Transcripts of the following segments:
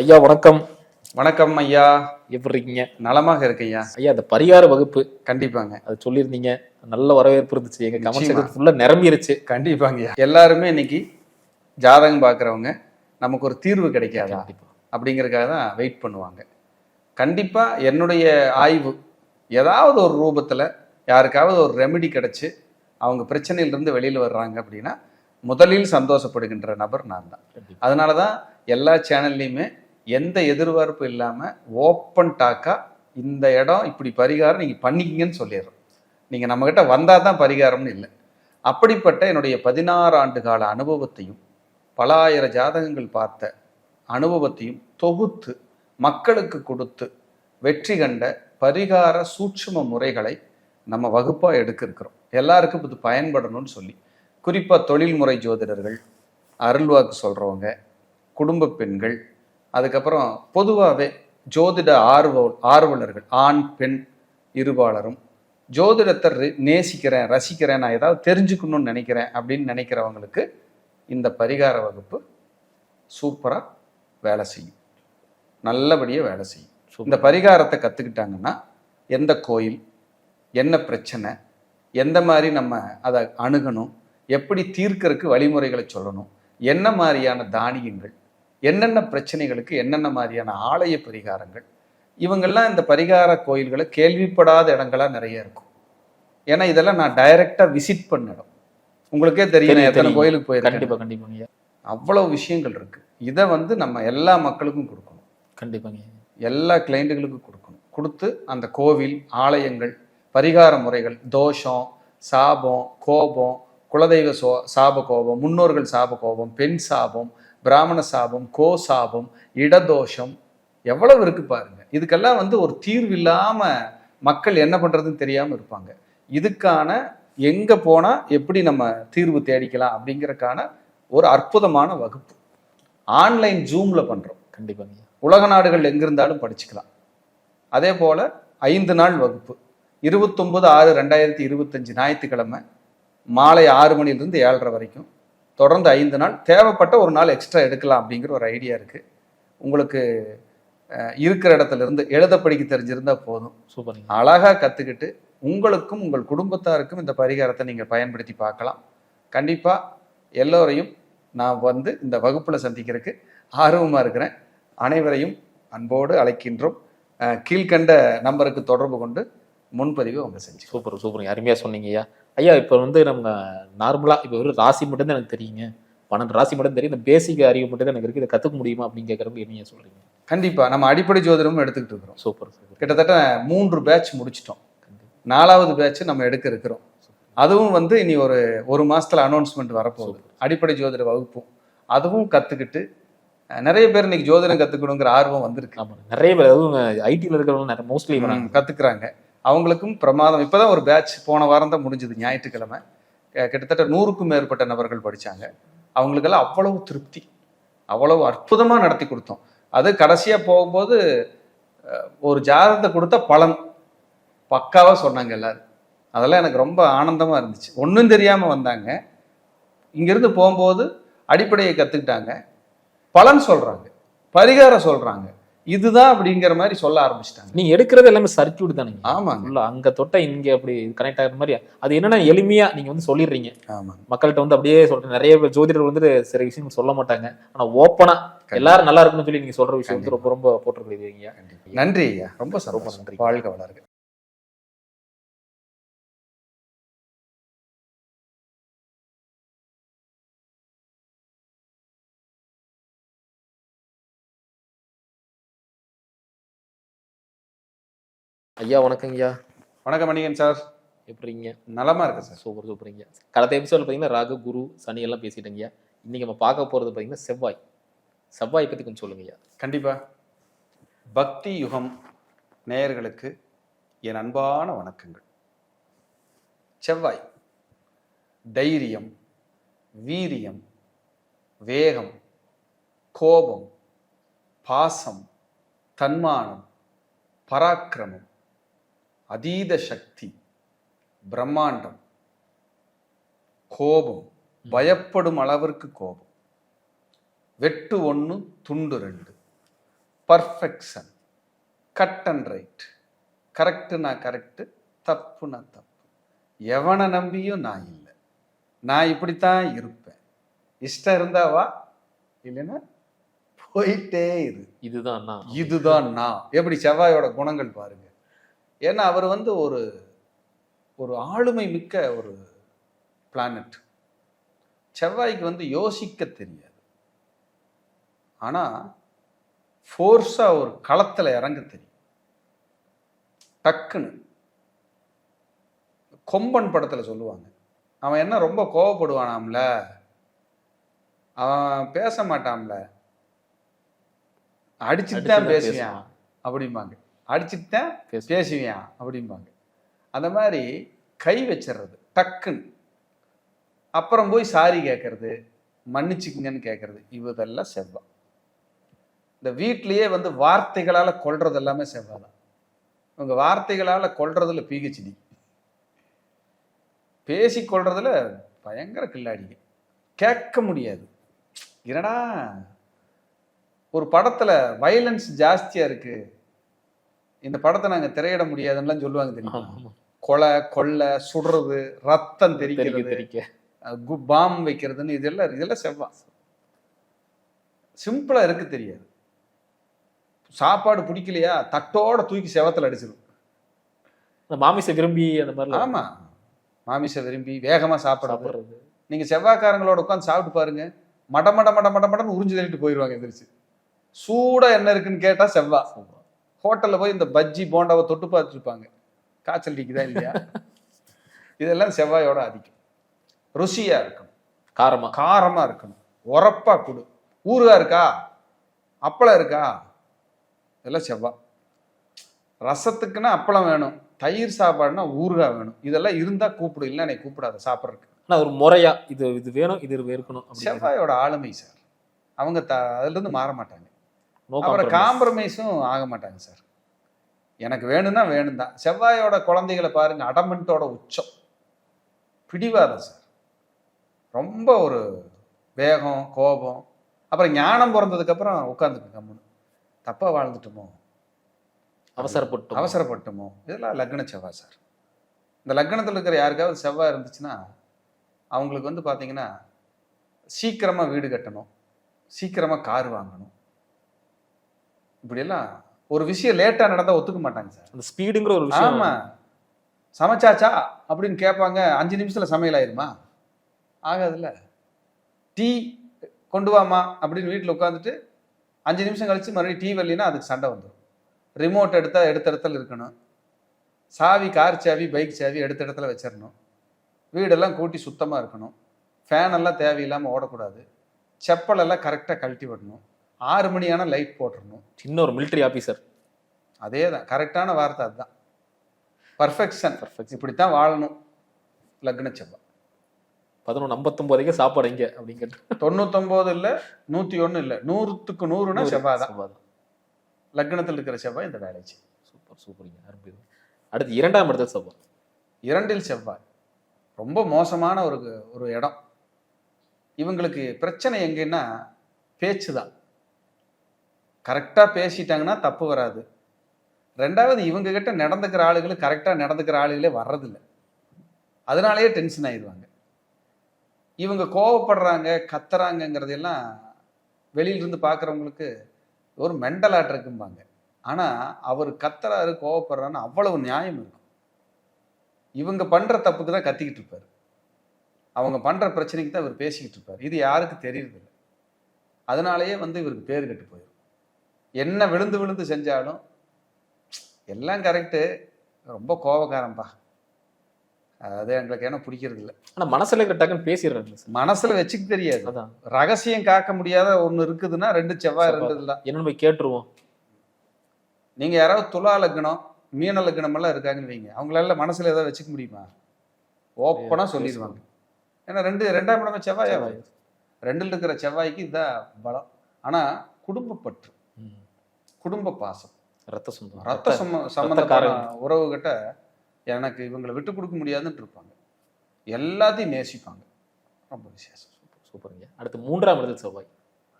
ஐயா வணக்கம். வணக்கம் ஐயா. எப்படி இருக்கீங்க? நலமாக இருக்கு ஐயா. ஐயா அந்த பரிகார வகுப்பு கண்டிப்பாங்க. அது சொல்லியிருந்தீங்க. நல்ல வரவேற்பு இருந்துச்சு. எங்க கமெண்ட் நிச்சயமா. செக்ஷன் ஃபுல்லா நிரம்பிருச்சு. கண்டிப்பாங்க ஐயா. எல்லாருமே இன்னைக்கு ஜாதகம் பார்க்குறவங்க நமக்கு ஒரு தீர்வு கிடைக்காதா கண்டிப்பா. அப்படிங்கிறதுக்காக தான் வெயிட் பண்ணுவாங்க. கண்டிப்பா என்னுடைய ஆய்வு ஏதாவது ஒரு ரூபத்துல யாருக்காவது ஒரு ரெமெடி கிடைச்சு அவங்க பிரச்சனையிலிருந்து வெளியில் வர்றாங்க அப்படின்னா முதலில் சந்தோஷப்படுகின்ற நபர் நான் தான். கண்டிப்பா. அதனால தான் எல்லா சேனல்லையுமே எந்த எதிர்பார்ப்பும் இல்லாமல் ஓப்பன் டாக்காக இந்த இடம் இப்படி பரிகாரம் நீங்கள் பண்ணிக்கிங்கன்னு சொல்லிடுறோம். நீங்கள் நம்மக்கிட்ட வந்தால் தான் பரிகாரம்னு இல்லை. அப்படிப்பட்ட என்னுடைய 16 ஆண்டு கால அனுபவத்தையும் பல ஆயிரம் ஜாதகங்கள் பார்த்த அனுபவத்தையும் தொகுத்து மக்களுக்கு கொடுத்து வெற்றி கண்ட பரிகார சூட்சும முறைகளை நம்ம வகுப்பாக எடுக்கிறோம். எல்லாருக்கும் இது பயன்படணும்னு சொல்லி குறிப்பாக தொழில்முறை ஜோதிடர்கள், அருள்வாக்கு சொல்கிறவங்க, குடும்ப பெண்கள், அதுக்கப்புறம் பொதுவாகவே ஜோதிட ஆர்வலர்கள், ஆண் பெண் இருபாலரும் ஜோதிடத்தை நேசிக்கிறேன், ரசிக்கிறேன், நான் ஏதாவது தெரிஞ்சுக்கணும்னு நினைக்கிறேன் அப்படின்னு நினைக்கிறவங்களுக்கு இந்த பரிகார வகுப்பு சூப்பராக வேலை செய்யும், நல்லபடியாக வேலை செய்யும். இந்த பரிகாரத்தை கற்றுக்கிட்டாங்கன்னா எந்த கோயில், என்ன பிரச்சனை, எந்த மாதிரி நம்ம அதை அணுகணும், எப்படி தீர்க்கறதுக்கு வழிமுறைகளை சொல்லணும், என்ன மாதிரியான தானியங்கள், என்னென்ன பிரச்சனைகளுக்கு என்னென்ன மாதிரியான ஆலய பரிகாரங்கள், இவங்கெல்லாம் இந்த பரிகார கோயில்களை கேள்விப்படாத இடங்களாக நிறைய இருக்கும். ஏன்னா இதெல்லாம் நான் டைரக்டாக விசிட் பண்ண இடம். உங்களுக்கே தெரியும் எத்தனை கோயிலுக்கு போயிருக்கேன். கண்டிப்பா கண்டிப்பாங்க. அவ்வளோ விஷயங்கள் இருக்கு. இதை நம்ம எல்லா மக்களுக்கும் கொடுக்கணும். கண்டிப்பாங்க. எல்லா கிளைண்ட்டுகளுக்கும் கொடுக்கணும். கொடுத்து அந்த கோவில், ஆலயங்கள், பரிகார முறைகள், தோஷம், சாபம், கோபம், குலதெய்வ சாப கோபம், முன்னோர்கள் சாப கோபம், பெண் சாபம், பிராமண சாபம், கோ சாபம், இடதோஷம், எவ்வளவு இருக்கு பாருங்க. இதுக்கெல்லாம் ஒரு தீர்வு இல்லாம மக்கள் என்ன பண்றதுன்னு தெரியாம இருப்பாங்க. இதுக்கான எங்க போனா எப்படி நம்ம தீர்வு தேடிக்கலாம் அப்படிங்கறதுக்கான ஒரு அற்புதமான வகுப்பு ஆன்லைன் ஜூம்ல பண்றோம். கண்டிப்பாங்க. உலக நாடுகள் எங்கிருந்தாலும் படிச்சுக்கலாம். அதே போல 5 நாள் வகுப்பு 29/6/2025 ஞாயிற்றுக்கிழமை மாலை 6 மணிலிருந்து 7:30 வரைக்கும் தொடர்ந்து 5 நாள். தேவைப்பட்ட ஒரு நாள் எக்ஸ்ட்ரா எடுக்கலாம் அப்படிங்கிற ஒரு ஐடியா இருக்குது. உங்களுக்கு இருக்கிற இடத்துல இருந்து எழுத படிக்க தெரிஞ்சிருந்தா போதும். சூப்பர். அழகாக கற்றுக்கிட்டு உங்களுக்கும் உங்கள் குடும்பத்தாருக்கும் இந்த பரிகாரத்தை நீங்கள் பயன்படுத்தி பார்க்கலாம். கண்டிப்பாக எல்லோரையும் நான் இந்த வகுப்பில் சந்திக்கிறதுக்கு ஆர்வமாக இருக்கிறேன். அனைவரையும் அன்போடு அழைக்கின்றோம். கீழ்கண்ட நம்பருக்கு தொடர்பு கொண்டு முன்பதிவு அவங்க செஞ்சு. சூப்பர் சூப்பருங்க. அருமையாக சொன்னீங்க ஐயா. ஐயா இப்போ நம்ம நார்மலாக இப்போ ஒரு ராசி மட்டும்தான் எனக்கு தெரியுங்க, 12 ராசி மட்டும் தெரியும், இந்த பேசிக் அறிவு மட்டும் தான் எனக்கு இருக்குது, இதை கற்றுக்க முடியுமா அப்படின்னு கேட்குறப்ப என்ன சொல்கிறீங்க? கண்டிப்பாக நம்ம அடிப்படை ஜோதிடமும் எடுத்துக்கிட்டு இருக்கிறோம். Super super. கிட்டத்தட்ட 3 பேட்ச் முடிச்சிட்டோம். 4வது பேட்ச் நம்ம எடுக்க இருக்கிறோம். அதுவும் இனி ஒரு மாதத்தில் அனௌன்ஸ்மெண்ட் வரப்போகுது. அடிப்படை ஜோதிட வகுப்பும் அதுவும் கற்றுக்கிட்டு நிறைய பேர் இன்னைக்கு ஜோதிடம் கற்றுக்கணுங்கிற ஆர்வம் வந்திருக்கு. ஆமாம், நிறைய பேர் அதுவும் ஐடியில் இருக்கிறவங்க மோஸ்ட்லி கற்றுக்குறாங்க. அவங்களுக்கும் பிரமாதம். இப்போ தான் ஒரு பேட்ச் போன வாரம் தான் முடிஞ்சது, ஞாயிற்றுக்கிழமை. கிட்டத்தட்ட 100க்கும் மேற்பட்ட நபர்கள் படித்தாங்க. அவங்களுக்கெல்லாம் அவ்வளவு திருப்தி, அவ்வளவு அற்புதமாக நடத்தி கொடுத்தோம். அது கடைசியாக போகும்போது ஒரு ஜாதகத்தை கொடுத்த பலன் பக்காவாக சொன்னாங்க எல்லாரும். அதெல்லாம் எனக்கு ரொம்ப ஆனந்தமாக இருந்துச்சு. ஒன்றும் தெரியாமல் வந்தாங்க, இங்கேருந்து போகும்போது அடிப்படையை கற்றுக்கிட்டாங்க, பலன் சொல்கிறாங்க, பரிகாரம் சொல்கிறாங்க, இதுதான் அப்படிங்கிற மாதிரி சொல்ல ஆரம்பிச்சிட்டாங்க. நீங்க எடுக்கிறது எல்லாமே சர்க்யூட் தானே? ஆமாங்க. அங்க தொட்ட இங்க அப்படி கனெக்ட் ஆகிற மாதிரி அது என்னன்னா எளிமையா நீங்க சொல்லிடுறீங்க. ஆமாங்க. மக்கள்கிட்ட அப்படியே சொல்றேன். நிறைய பேர் ஜோதிடர் சில விஷயங்கள் சொல்ல மாட்டாங்க, ஆனா ஓப்பனா எல்லாரும் நல்லா இருக்குன்னு சொல்லி நீங்க சொல்ற விஷயம் ரொம்ப ரொம்ப போட்டிருக்கீங்க. நன்றி ஐயா, ரொம்ப நன்றி. வாழ்க வளர்க. ஐயா வணக்கம் ஐயா. வணக்கம் மணிகன் சார். எப்படிங்க? நலமா இருக்கு சார். சூப்பர் சூப்பருங்க. கடந்த எபிசோட்ல பார்த்தீங்கன்னா ராகு, குரு, சனி எல்லாம் பேசிட்டேங்க. இன்னைக்கு நம்ம பார்க்க போறது பார்த்தீங்கன்னா செவ்வாய். செவ்வாய் பத்தி கொஞ்சம் சொல்லுங்க ஐயா. கண்டிப்பா. பக்தி யுகம் நேயர்களுக்கு என் அன்பான வணக்கங்கள். செவ்வாய் தைரியம், வீரியம், வேகம், கோபம், பாசம், தன்மானம், பராக்கிரமம், அதீத சக்தி, பிரம்மாண்டம், கோபம், பயப்படும் அளவிற்கு கோபம், வெட்டு 1 துண்டு 2, பர்ஃபெக்ஷன், கட் அண்ட் ரைட், கரெக்டுனா கரெக்டு, தப்புனா தப்பு, எவனை நம்பியும் நான் இல்லை, நான் இப்படித்தான் இருப்பேன், இஷ்டம் இருந்தா வா, இல்லைன்னா போயிட்டே இரு, இதுதான் நான். இதுதான் நான். எப்படி செவ்வாயோட குணங்கள் பாருங்க. ஏன்னா அவர் வந்து ஒரு ஒரு ஆளுமை மிக்க ஒரு பிளானட். செவ்வாய்க்கு வந்து யோசிக்க தெரியாது, ஆனா ஃபோர்ஸா ஒரு களத்துல இறங்க தெரியும். டக்குன்னு கொம்பன் படத்துல சொல்லுவாங்க, அவன் என்ன ரொம்ப கோவப்படுவானாம்ல, அவன் பேச மாட்டான்ல, அடிச்சுட்டு தான் பேசுவான் அப்படிம்பாங்க, அடிச்சுட்டு தான் பேசுவியான் அப்படிம்பாங்க. அந்த மாதிரி கை வச்சிடுறது டக்குன்னு, அப்புறம் போய் சாரி கேட்கறது, மன்னிச்சுக்குங்கன்னு கேட்கறது, இவதெல்லாம் செவ்வாய். இந்த வீட்லயே வந்து வார்த்தைகளால கொல்றது எல்லாமே செவ்வாய் தான். இவங்க வார்த்தைகளால கொல்றதுல பிஹெச்டி, பேசி கொள்றதுல பயங்கர கில்லாடிங்க. கேட்க முடியாது. என்னடா ஒரு படத்துல வயலன்ஸ் ஜாஸ்தியா இருக்கு, இந்த படத்தை நாங்க திரையிட முடியாதுன்னு சொல்லுவாங்க தெரியுமா? கொலை, கொள்ளை, சுடுறது, ரத்தம் தெரிக்கிறது, பாம் வைக்கிறதுன்னு, இதெல்லாம் செவ்வாய். சிம்பிளா இருக்கு தெரியாது. சாப்பாடு பிடிக்கலையா தட்டோட தூக்கி செவத்துல அடிச்சிடும். மாமிச விரும்பி அந்த மாதிரி. ஆமா, மாமிச விரும்பி வேகமா சாப்பிடுறது. நீங்க செவ்வாய்க்காரங்களோட உட்காந்து சாப்பிட்டு பாருங்க, மட மட மட மட மடன்னு உறிஞ்சு தள்ளிட்டு போயிடுவாங்க எந்திரிச்சு. சூடா என்ன இருக்குன்னு கேட்டா செவ்வாய். ஹோட்டல்ல போய் இந்த பஜ்ஜி போண்டாவை தொட்டு பார்த்துட்டு இருப்பாங்க, காய்ச்சல் அடிக்குதா இல்லையா. இதெல்லாம் செவ்வாயோட ஆதிக்கம். ருசியா இருக்கணும், காரமா இருக்கணும், உரப்பா கொடு, ஊறுகா இருக்கா, அப்பளம் இருக்கா, இதெல்லாம் செவ்வாய். ரசத்துக்குன்னா அப்பளம் வேணும், தயிர் சாப்பாடுனா ஊறுகா வேணும், இதெல்லாம் இருந்தா கூப்பிடு, இல்லை என்னை கூப்பிடாத சாப்பிட்றதுக்கு. ஒரு முறையா இது இது வேணும், இது இருக்கணும். செவ்வாயோட ஆளுமை சார். அவங்க அதுல இருந்து மாற மாட்டாங்க, அப்புறம் காம்ப்ரமைஸும் ஆக மாட்டாங்க சார். எனக்கு வேணும்னா வேணும் தான். செவ்வாயோட குழந்தைகளை பாருங்க, அடமெண்டோட உச்சம், பிடிவாதம் சார். ரொம்ப ஒரு வேகம், கோபம். அப்புறம் ஞானம் பிறந்ததுக்கு அப்புறம் உட்காந்துக்கு கம்முன்னு, தப்பா வாழ்ந்துட்டோமோ, அவசரப்பட்டோமோ, இதெல்லாம் லக்ன செவ்வாய் சார். இந்த லக்னத்தில் இருக்கிற யாருக்காவது செவ்வாய் இருந்துச்சுன்னா அவங்களுக்கு வந்து பார்த்தீங்கன்னா சீக்கிரமா வீடு கட்டணும், சீக்கிரமா கார் வாங்கணும், இப்படியெல்லாம் ஒரு விஷயம் லேட்டா நடந்தா ஒத்துக்க மாட்டாங்க சார். அந்த ஸ்பீடுங்கிற ஒரு விஷயம். ஆமா, சமைச்சாச்சா அப்படின்னு கேட்பாங்க, 5 நிமிஷத்துல சமையல் ஆயிருமா? ஆகாதுல்ல. டீ கொண்டு வாமா அப்படின்னு வீட்டில் உட்காந்துட்டு 5 நிமிஷம் கழிச்சு மறுபடியும் டீ வரலைன்னா அதுக்கு சண்டை வந்துடும். ரிமோட் எடுத்த இடத்துல இருக்கணும், சாவி, கார் சாவி, பைக் சாவி எடுத்த இடத்துல வச்சிடணும், வீடெல்லாம் கூட்டி சுத்தமாக இருக்கணும், ஃபேன் எல்லாம் தேவையில்லாமல் ஓடக்கூடாது, செப்பல் எல்லாம் கரெக்டாக கழட்டி விடணும், 6 மணி ஆனால் லைட் போட்டுடணும். சின்ன ஒரு மிலிட்டரி ஆஃபீஸர். அதே தான் கரெக்டான வார்த்தை, அதுதான் பர்ஃபெக்ஷன். இப்படித்தான் வாழணும் லக்ன செவ்வாய். 11:59 சாப்பாடு எங்க அப்படிங்க. 99 இல்லை, 101 இல்லை, 100க்கு 100னா செவ்வாய் தான். லக்னத்தில் இருக்கிற செவ்வாய் இந்த வேலை செய்யும். சூப்பர் சூப்பருங்க, அற்புதம். அடுத்து 2ஆம் இடத்துல செவ்வாய். 2இல் செவ்வாய் ரொம்ப மோசமான ஒரு இடம். இவங்களுக்கு பிரச்சனை எங்கன்னா பேச்சு தான். கரெக்டாக பேசிட்டாங்கன்னா தப்பு வராது. 2வது இவங்க கிட்ட நடந்துக்கிற ஆளுகளும் கரெக்டாக நடந்துக்கிற ஆளுகளே வர்றதில்லை, அதனாலேயே டென்ஷன் ஆயிடுவாங்க. இவங்க கோவப்படுறாங்க, கத்துறாங்கங்கிறதெல்லாம் வெளியிலிருந்து பார்க்குறவங்களுக்கு ஒரு மெண்டல் ஆட் இருக்கும்பாங்க. ஆனால் அவர் கத்துறாரு, கோவப்படுறான்னு அவ்வளவு நியாயம் இருக்கும். இவங்க பண்ணுற தப்புக்கு தான் கத்திக்கிட்டு இருப்பார், அவங்க பண்ணுற பிரச்சனைக்கு தான் இவர் பேசிக்கிட்டு இருப்பார். இது யாருக்கு தெரியறதில்லை. அதனாலேயே வந்து இவருக்கு பேர் கெட்டு போயிடும். என்ன விழுந்து விழுந்து செஞ்சாலும் எல்லாம் கரெக்டு, ரொம்ப கோபக்காரன்பா, அது எங்களுக்கு என்ன பிடிக்கிறது இல்லை. ஆனால் மனசில் டக்குன்னு பேசிடுறாங்க, மனசில் வச்சுக்க தெரியாது. அதான் ரகசியம் காக்க முடியாத ஒன்று இருக்குதுன்னா 2 செவ்வாய் 2 தான். என்ன போய் கேட்டுருவோம். நீங்கள் யாராவது துலா லக்னம், மீன லக்னம் எல்லாம் இருக்காங்கன்னு வைங்க, அவங்களால மனசில் ஏதாவது வச்சுக்க முடியுமா? ஓப்பனாக சொல்லிடுவாங்க. ஏன்னா 2ஆம் இடமே செவ்வாய். 2இல் இருக்கிற செவ்வாய்க்கு இதுதான் பலம். ஆனால் குடும்பப்பற்று, குடும்ப பாசம், ரத்த சம்பந்தக்கார உறவுகிட்ட எனக்கு இவங்களை விட்டு கொடுக்க முடியாதுன்னு இருப்பாங்க, எல்லாத்தையும் நேசிப்பாங்க. ரொம்ப விசேஷம். சூப்பருங்க. அடுத்து 3ஆம் இடத்துல செவ்வாய்.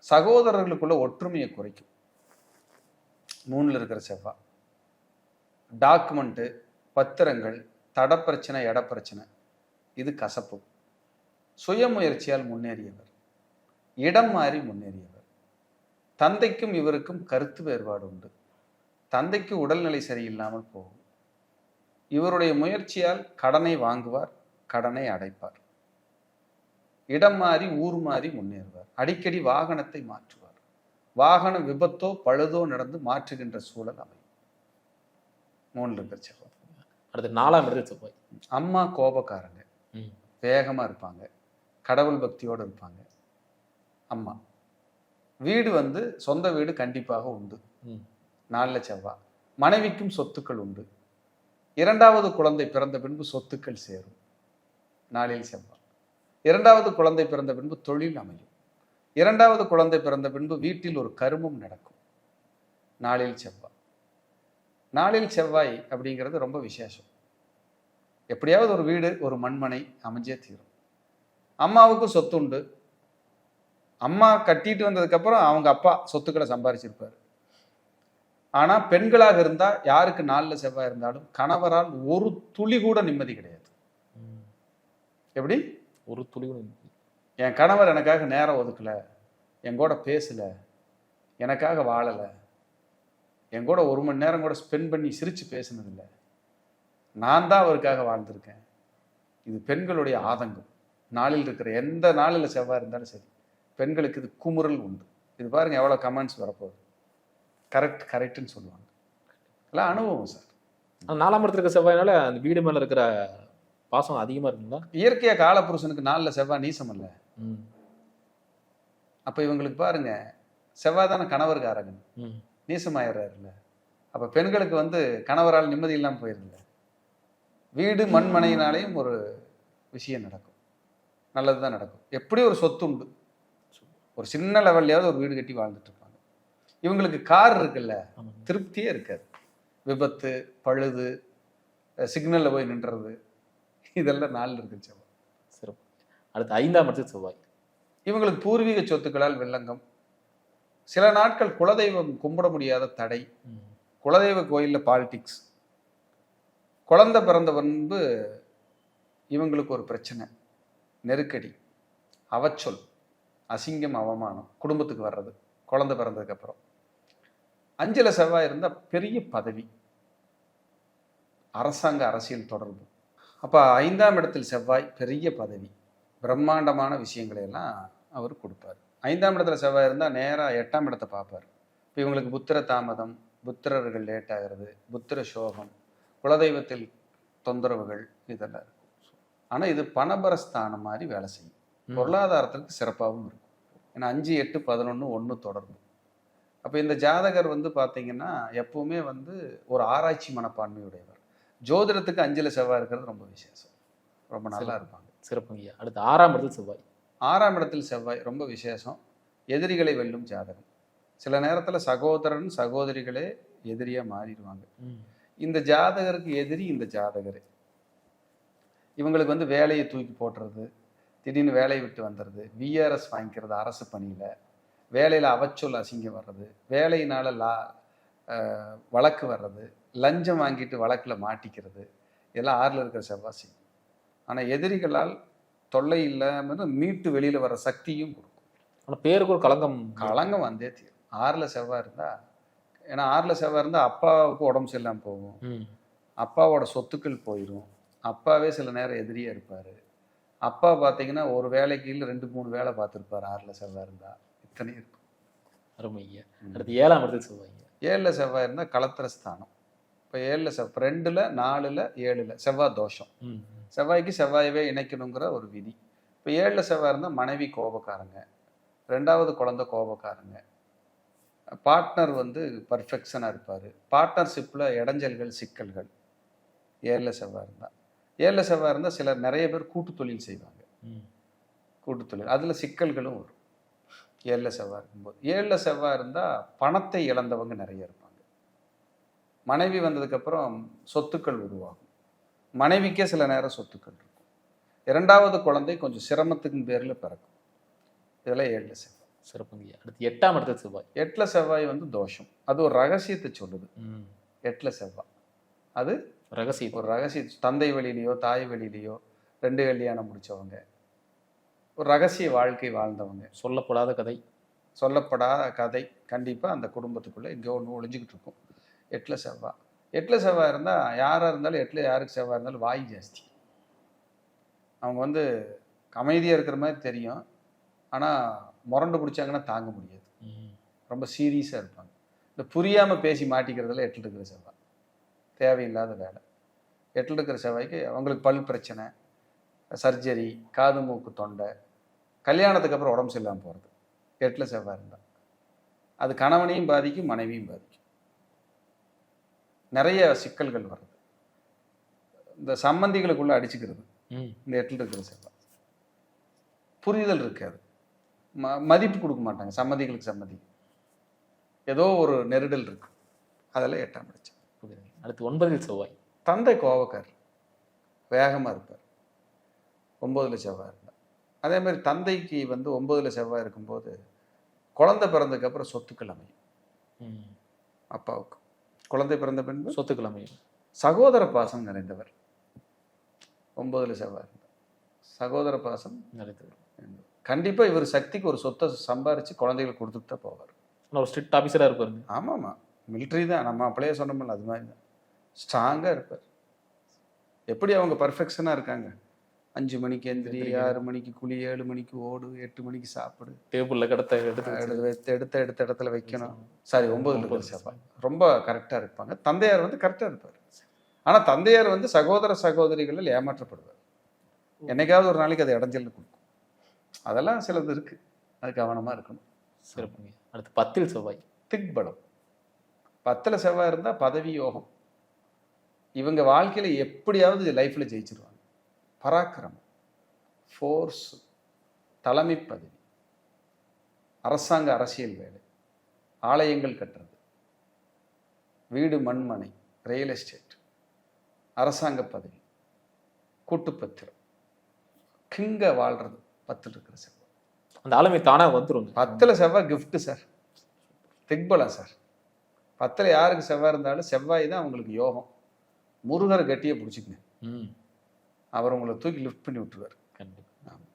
சகோதரர்களுக்குள்ள ஒற்றுமையை குறைக்கும். 3ல் இருக்கிற செவ்வாய். டாக்குமெண்ட்டு, பத்திரங்கள், தடப்பிரச்சனை, இடப்பிரச்சனை, இது கசப்பு. சுயமுயற்சியால் முன்னேறியவர், இடம் மாறி முன்னேறியவர். தந்தைக்கும் இவருக்கும் கருத்து வேறுபாடு உண்டு. தந்தைக்கு உடல்நிலை சரியில்லாமல் போகும். இவருடைய முயற்சியால் கடனை வாங்குவார், கடனை அடைப்பார். இடம் மாறி ஊர் மாறி முன்னேறுவார். அடிக்கடி வாகனத்தை மாற்றுவார். வாகன விபத்தோ பழுதோ நடந்து மாற்றுகின்ற சூழல் அமையும். 3ல் இருக்கிற செவ்வாய். அடுத்து 4ஆம் இடத்தில் செவ்வாய். அம்மா கோபக்காரங்க, வேகமா இருப்பாங்க, கடவுள் பக்தியோடு இருப்பாங்க. அம்மா வீடு சொந்த வீடு கண்டிப்பாக உண்டு. 4ல் செவ்வாய். மனைவிக்கும் சொத்துக்கள் உண்டு. 2வது குழந்தை பிறந்த பின்பு சொத்துக்கள் சேரும். 4ல் செவ்வாய். 2வது குழந்தை பிறந்த பின்பு தொழில் அமையும். 2வது குழந்தை பிறந்த பின்பு வீட்டில் ஒரு கருமம் நடக்கும். 4ல் செவ்வாய். 4ல் செவ்வாய் அப்படிங்கிறது ரொம்ப விசேஷம். எப்படியாவது ஒரு வீடு, ஒரு மண்மனை அமைஞ்சே தீரும். அம்மாவுக்கும் சொத்து உண்டு. அம்மா கட்டிட்டு வந்ததுக்கப்புறம் அவங்க அப்பா சொத்துக்களை சம்பாரிச்சிருப்பார். ஆனால் பெண்களாக இருந்தால் யாருக்கு 4ல் செவ்வாய் இருந்தாலும் கணவரால் ஒரு துளி கூட நிம்மதி கிடையாது. எப்படி? ஒரு துளி. என் கணவர் எனக்காக நேரம் ஒதுக்கலை, எங்கூட பேசலை, எனக்காக வாழலை, எங்கூட 1 மணி நேரம் கூட ஸ்பெண்ட் பண்ணி சிரித்து பேசினதில்லை, நான் தான் அவருக்காக வாழ்ந்திருக்கேன். இது பெண்களுடைய ஆதங்கம். 4ல் இருக்கிற எந்த 4ல் செவ்வாய் இருந்தாலும் சரி, பெண்களுக்கு இது குமுறல் உண்டு. இது பாருங்க எவ்வளோ கமெண்ட்ஸ் வரப்போகுது. கரெக்டுன்னு சொல்லுவாங்க. எல்லாம் அனுபவம் சார். 4ஆம் இடத்துல இருக்க செவ்வாயினால அந்த வீடு மேல இருக்கிற பாசம் அதிகமா இருக்குங்களா? இயற்கையா காலபுருஷனுக்கு 4ல் செவ்வாய் நீசம் இல்லை. அப்ப இவங்களுக்கு பாருங்க, செவ்வாய் தானே கணவர்காரங்க, நீசமாயிடுறாருல்ல. அப்ப பெண்களுக்கு கணவரால் நிம்மதி இல்லாமல் போயிருங்க. வீடு மண்மனையினாலேயும் ஒரு விஷயம் நடக்கும், நல்லதுதான் நடக்கும். எப்படி ஒரு சொத்து உண்டு, ஒரு சின்ன லெவல்லையாவது ஒரு வீடு கட்டி வாழ்ந்துட்டு இருப்பாங்க. இவங்களுக்கு கார் இருக்குல்ல, திருப்தியே இருக்காது. விபத்து, பழுது, சிக்னல்ல போய் நின்றது, இதெல்லாம் 4ல் இருக்கு செவ்வாய். சிறப்பு. அடுத்து 5ஆம் இடத்தில் செவ்வாய். இவங்களுக்கு பூர்வீக சொத்துக்களால் வில்லங்கம். சில நாட்கள் குலதெய்வம் கும்பிட முடியாத தடை, குலதெய்வ கோயிலில் பாலிடிக்ஸ். குழந்தை பிறந்த பின்பு இவங்களுக்கு ஒரு பிரச்சனை, நெருக்கடி, அவச்சொல், அசிங்கம், அவமானம் குடும்பத்துக்கு வர்றது குழந்தை பிறந்ததுக்கு அப்புறம். 5ல் செவ்வாய் இருந்தால் பெரிய பதவி, அரசாங்க அரசியல் தொடர்பு. அப்போ 5ஆம் இடத்தில் செவ்வாய் பெரிய பதவி, பிரம்மாண்டமான விஷயங்களை எல்லாம் அவர் கொடுப்பார். 5ஆம் இடத்துல செவ்வாய் இருந்தால் நேராக 8ஆம் இடத்தை பார்ப்பார். இப்போ இவங்களுக்கு புத்திர தாமதம், புத்திரர்கள் லேட் ஆகிறது, புத்திர சோகம், குலதெய்வத்தில் தொந்தரவுகள், இதெல்லாம் இருக்கும். ஆனால் இது பணபரஸ்தானம் மாதிரி வேலை செய்யும். பொருளாதாரத்திற்கு சிறப்பாகவும் இருக்கும். ஏன்னா 5, 8, 11, 1 தொடர்பு. அப்போ இந்த ஜாதகர் பார்த்தீங்கன்னா எப்பவுமே ஒரு ஆராய்ச்சி மனப்பான்மையுடையவர். ஜோதிடத்துக்கு 5ல் செவ்வாய் இருக்கிறது ரொம்ப விசேஷம், ரொம்ப நல்லா இருப்பாங்க. சிறப்புங்கய்யா. அடுத்து 6ஆம் இடத்தில் செவ்வாய். 6ஆம் இடத்தில் செவ்வாய் ரொம்ப விசேஷம். எதிரிகளை வெல்லும் ஜாதகம். சில நேரத்தில் சகோதரன் சகோதரிகளே எதிரியா மாறிடுவாங்க. இந்த ஜாதகருக்கு எதிரி இந்த ஜாதகர். இவங்களுக்கு வேலையை தூக்கி போட்டுறது, திடீர்னு வேலையை விட்டு வந்துடுறது, விஆர்எஸ் வாங்கிக்கிறது, அரசு பணியில் வேலையில் அவச்சொல் அசிங்கம் வர்றது, வேலையினால வழக்கு வர்றது, லஞ்சம் வாங்கிட்டு வழக்கில் மாட்டிக்கிறது, இதெல்லாம் 6ல் இருக்கிற செவ்வாய் செய்யும். ஆனால் எதிரிகளால் தொல்லை இல்லாமல் மீட்டு வெளியில் வர சக்தியும் கொடுக்கும். ஆனால் பேருக்கு ஒரு களங்கம் வந்தே தீரும் 6ல் செவ்வாய் இருந்தால். ஏன்னா 6ல் செவ்வாய் இருந்தால் அப்பாவுக்கு உடம்பு சரியில்லாமல் போகும், அப்பாவோட சொத்துக்கள் போயிடும், அப்பாவே சில நேரம் எதிரியாக இருப்பார். அப்பா பார்த்தீங்கன்னா ஒரு வேலைக்கு இல்லை 2, 3 வேலை பார்த்துருப்பார் 6ல் செவ்வாய் இருந்தால். இத்தனை இருக்கும். அருமையா. அடுத்து 7ஆம் இடத்தில் செவ்வாய். 7ல் செவ்வாய் இருந்தால் களத்திரஸ்தானம். இப்போ 7ல் செவ்வாய் 2ல் 4ல் 7ல் செவ்வாய் தோஷம். செவ்வாய்க்கு செவ்வாயவே இணைக்கணுங்கிற ஒரு விதி. இப்போ 7ல் செவ்வாய் இருந்தால் மனைவி கோபக்காரங்க, 2வது குழந்தை கோபக்காரங்க, பார்ட்னர் பர்ஃபெக்ஷனாக இருப்பார், பார்ட்னர்ஷிப்பில் இடைஞ்சல்கள், சிக்கல்கள். 7ல் செவ்வாய் இருந்தால். 7ல் செவ்வாய் இருந்தால் சிலர் நிறைய பேர் கூட்டு தொழில் செய்வாங்க, கூட்டு தொழில், அதில் சிக்கல்களும் வரும் 7ல் செவ்வாய் இருக்கும்போது. 7ல் செவ்வாய் இருந்தால் பணத்தை இழந்தவங்க நிறைய இருப்பாங்க. மனைவி வந்ததுக்கப்புறம் சொத்துக்கள் உருவாகும், மனைவிக்கே சில நேரம் சொத்துக்கள் இருக்கும். 2வது குழந்தை கொஞ்சம் சிரமத்துக்கு பேரில் பிறக்கும். இதெல்லாம் 7ல் செவ்வாய். சிறப்புங்கய்யா. அடுத்து 8ஆம் இடத்துல செவ்வாய். 8ல செவ்வாய் வந்து தோஷம். அது ஒரு ரகசியத்தை சொல்லுது. ம். 8ல செவ்வாய் அது ரகசியம். ஒரு ரகசிய தந்தை வழியிலையோ தாய் வழியிலையோ 2 கல்யாணம் முடிச்சவங்க, ஒரு ரகசிய வாழ்க்கை வாழ்ந்தவங்க, சொல்லப்படாத கதை. சொல்லப்படாத கதை கண்டிப்பாக அந்த குடும்பத்துக்குள்ளே எங்கேயோ ஒன்று ஒளிஞ்சிக்கிட்டு இருக்கும். 8ல செவ்வாய். 8ல செவ்வாய் இருந்தால் யாராக இருந்தாலும் 8ல யாருக்கு செவ்வாய் இருந்தாலும் வாய் ஜாஸ்தி. அவங்க வந்து அமைதியாக இருக்கிற மாதிரி தெரியும், ஆனால் முரண்டு பிடிச்சாங்கன்னா தாங்க முடியாது. ம். ரொம்ப சீரியஸாக இருப்பாங்க. இந்த புரியாமல் பேசி மாட்டிக்கிறதுல 8ல் இருக்கிற செவ்வாய் தேவையில்லாத வேலை. 8ல் இருக்கிற செவ்வாய்க்கு அவங்களுக்கு பல் பிரச்சனை, சர்ஜரி, காது மூக்கு தொண்டை, கல்யாணத்துக்கு அப்புறம் உடம்பு சரியில்லாமல் போகிறது 8ல் செவ்வாய் இருந்தால் அது கணவனையும் பாதிக்கும், மனைவியும் பாதிக்கும். நிறைய சிக்கல்கள் வர்றது, இந்த சம்பந்திகளுக்குள்ள அடிச்சுக்கிறது ம். இந்த 8ல் இருக்கிற செவ்வாய். புரிதல் இருக்காது, மதிப்பு கொடுக்க மாட்டாங்க சம்மதிகளுக்கு. சம்மதி ஏதோ ஒரு நெருடல் இருக்கு, அதெல்லாம் 8ஆம் இடம். புரியுதுங்க. அடுத்து 9ல் செவ்வாய். தந்தை கோபக்கார், வேகமாக இருப்பார் 9ல் செவ்வாய் இருந்தால். அதே மாதிரி தந்தைக்கு வந்து 9ல் செவ்வாய் இருக்கும்போது குழந்தை பிறந்ததுக்கப்புறம் சொத்துக்கள் அமையும். ம். அப்பாவுக்கு குழந்தை பிறந்த பின்பு சொத்துக்கள் அமையும். சகோதர பாசம் நிறைந்தவர் 9ல் செவ்வாய் இருந்தால். சகோதர பாசம் நிறைந்தது. கண்டிப்பாக இவர் சக்திக்கு ஒரு சொத்தை சம்பாரித்து குழந்தைகளுக்கு கொடுத்துட்டு தான் போவார். ஆனால் ஒரு ஸ்ட்ரிக்ட் ஆஃபீஸராக இருப்பாருங்க. ஆமாம்மா, மிலிட்ரி தான், நம்ம அப்படியே சொன்னோம்ல அது மாதிரி தான் ஸ்ட்ராங்காக இருப்பார். எப்படி அவங்க பர்ஃபெக்ஷனாக இருக்காங்க, 5 மணிக்கு எந்திரி, 6 மணிக்கு குழி, 7 மணிக்கு ஓடு, 8 மணிக்கு சாப்பிடு, டேபிளில் கிடத்த எடுத்த இடத்துல வைக்கணும். சாரி, 9ல் செவ்வாய் ரொம்ப கரெக்டாக இருப்பாங்க. தந்தையார் வந்து கரெக்டாக இருப்பார். ஆனால் தந்தையார் வந்து சகோதர சகோதரிகளில் ஏமாற்றப்படுவார். என்னைக்காவது ஒரு நாளைக்கு அது இடைஞ்சல் கொடுக்கும். அதெல்லாம் சிலது இருக்கு, அது கவனமாக இருக்கணும். சிறப்புங்க. அடுத்து 10ல் செவ்வாய். திக்பலம். 10ல் செவ்வாய் இருந்தால் பதவி யோகம். இவங்க வாழ்க்கையில் எப்படியாவது லைஃப்பில் ஜெயிச்சிருவாங்க. பராக்கிரமம், ஃபோர்ஸ், தலைமை பதவி, அரசாங்க அரசியல் வேலை, ஆலயங்கள் கட்டுறது, வீடு மண்மனை, ரியல் எஸ்டேட், அரசாங்க பதவி, கூட்டுப்பத்திரம், கிங்க வாழ்றது 10ல் இருக்கிற செவ்வாய். அந்த ஆளுமை தானாக வந்துடும். 10ல் செவ்வாய் கிஃப்ட் சார், திக்பலம் சார். 10ல் யாருக்கு செவ்வாய் இருந்தாலும் செவ்வாய் தான் அவங்களுக்கு யோகம். முருகரை கட்டியை பிடிச்சிக்கங்க, ம். அவர் உங்களை தூக்கி லிஃப்ட் பண்ணி விட்டுருவார். கண்டிப்பாக.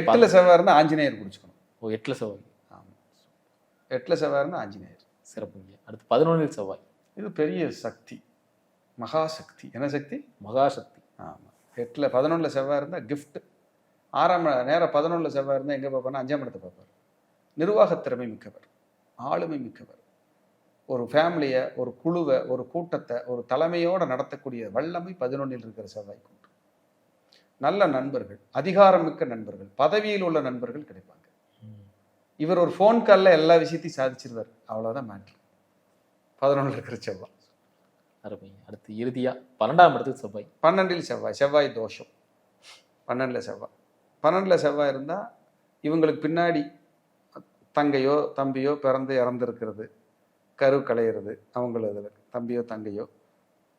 8ல் செவ்வாய் இருந்தால் ஆஞ்சநேயர் பிடிச்சிக்கணும். ஓ, 8ல் செவ்வாய். ஆமாம், 8ல் செவ்வாய் இருந்தால் ஆஞ்சநேயர். சிறப்புங்க. அடுத்து 11ல் செவ்வாய். இது பெரிய சக்தி, மகாசக்தி. என்ன சக்தி? மகாசக்தி. ஆமாம். 11ல் செவ்வாய் இருந்தால் கிஃப்ட். 6ஆம் நேரம் 11ல் செவ்வாய் இருந்தால் எங்கே பார்ப்பார்னா 5ஆம் இடத்தை பார்ப்பார். நிர்வாகத்திறமை மிக்கவர், ஆளுமை மிக்கவர். ஒரு ஃபேமிலியை, ஒரு குழுவை, ஒரு கூட்டத்தை ஒரு தலைமையோடு நடத்தக்கூடிய வல்லமை 11ல் இருக்கிற செவ்வாய் கூட்டு. நல்ல நண்பர்கள், அதிகாரமிக்க நண்பர்கள், பதவியில் உள்ள நண்பர்கள் கிடைப்பாங்க. இவர் ஒரு ஃபோன் காலில் எல்லா விஷயத்தையும் சாதிச்சிருவார், அவ்வளோதான் மேட்ரு. 11ல் இருக்கிற செவ்வாய். அருமைங்க. அடுத்து இறுதியாக 12ஆம் இடத்துக்கு செவ்வாய். 12ல் செவ்வாய். செவ்வாய் தோஷம். 12ல் செவ்வாய். 12ல் செவ்வாய் இருந்தால் இவங்களுக்கு பின்னாடி தங்கையோ தம்பியோ பிறந்து இறந்துருக்கிறது, கரு களையிறது, அவங்கள தம்பியோ தங்கையோ,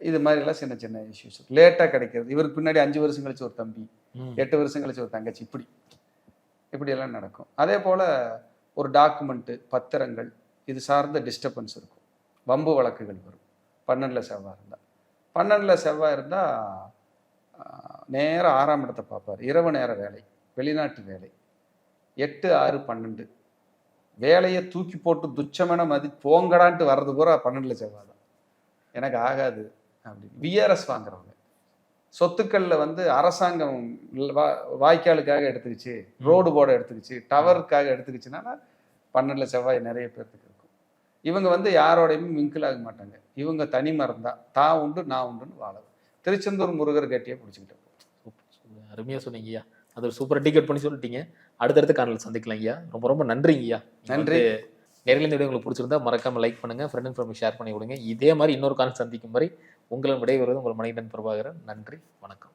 இது மாதிரிலாம் சின்ன சின்ன இஷ்யூஸ் லேட்டாக கிடைக்கிறது. இவருக்கு பின்னாடி 5 வருஷம் கழிச்சு ஒரு தம்பி, 8 வருஷம் கழிச்சு ஒரு தங்கச்சி, இப்படியெல்லாம் நடக்கும். அதே போல் ஒரு டாக்குமெண்ட்டு, பத்திரங்கள், இது சார்ந்த டிஸ்டர்பன்ஸ் இருக்கும். வம்பு வழக்குகள் வரும் 12ல் செவ்வாய் இருந்தால். 12ல் செவ்வாய் இருந்தால் நேராக 6ஆம் இடத்தை பார்ப்பார். இரவு நேர வேலை, வெளிநாட்டு வேலை. 8, 6, 12 வேலையை தூக்கி போட்டு துச்சமென போங்கடான்ட்டு வர்றது பூரா 12ல் செவ்வாய் தான். எனக்கு ஆகாது அப்படின்னு விஆர்எஸ் வாங்குறவங்க, சொத்துக்களில் வந்து அரசாங்கம் வாய்க்காலுக்காக எடுத்துக்கிச்சு, ரோடு போட எடுத்துக்கிச்சு, டவருக்காக எடுத்துக்கிச்சுன்னா 12ல் செவ்வாய் நிறைய பேர்த்துக்கு இருக்கும். இவங்க வந்து யாரோடையுமே மிங்கிள் ஆக மாட்டாங்க. இவங்க தனி மரம் தான், தான் உண்டு நான் உண்டுன்னு வாழது. திருச்செந்தூர் முருகர் கட்டியை பிடிச்சிக்கிட்டு. அருமையாக சொன்னீங்கய்யா. அது ஒரு சூப்பர் டிக்கெட் பண்ணி சொல்லிட்டீங்க. அடுத்தடுத்து காணொலியில் சந்திக்கலாம் ஐயா. ரொம்ப ரொம்ப நன்றிங்கய்யா. நன்றி. நேரில் இந்த வீடியோ உங்களுக்கு பிடிச்சிருந்தா மறக்காம லைக் பண்ணுங்க, ஃப்ரெண்ட் அண்ட் ஃபேமிலி ஷேர் பண்ணி விடுங்க. இதே மாதிரி இன்னொரு காணொலி சந்திக்கும் வரை உங்களிடம் விடைபெறுவது உங்கள் மணிகண்டன் பிரபாகரன். நன்றி, வணக்கம்.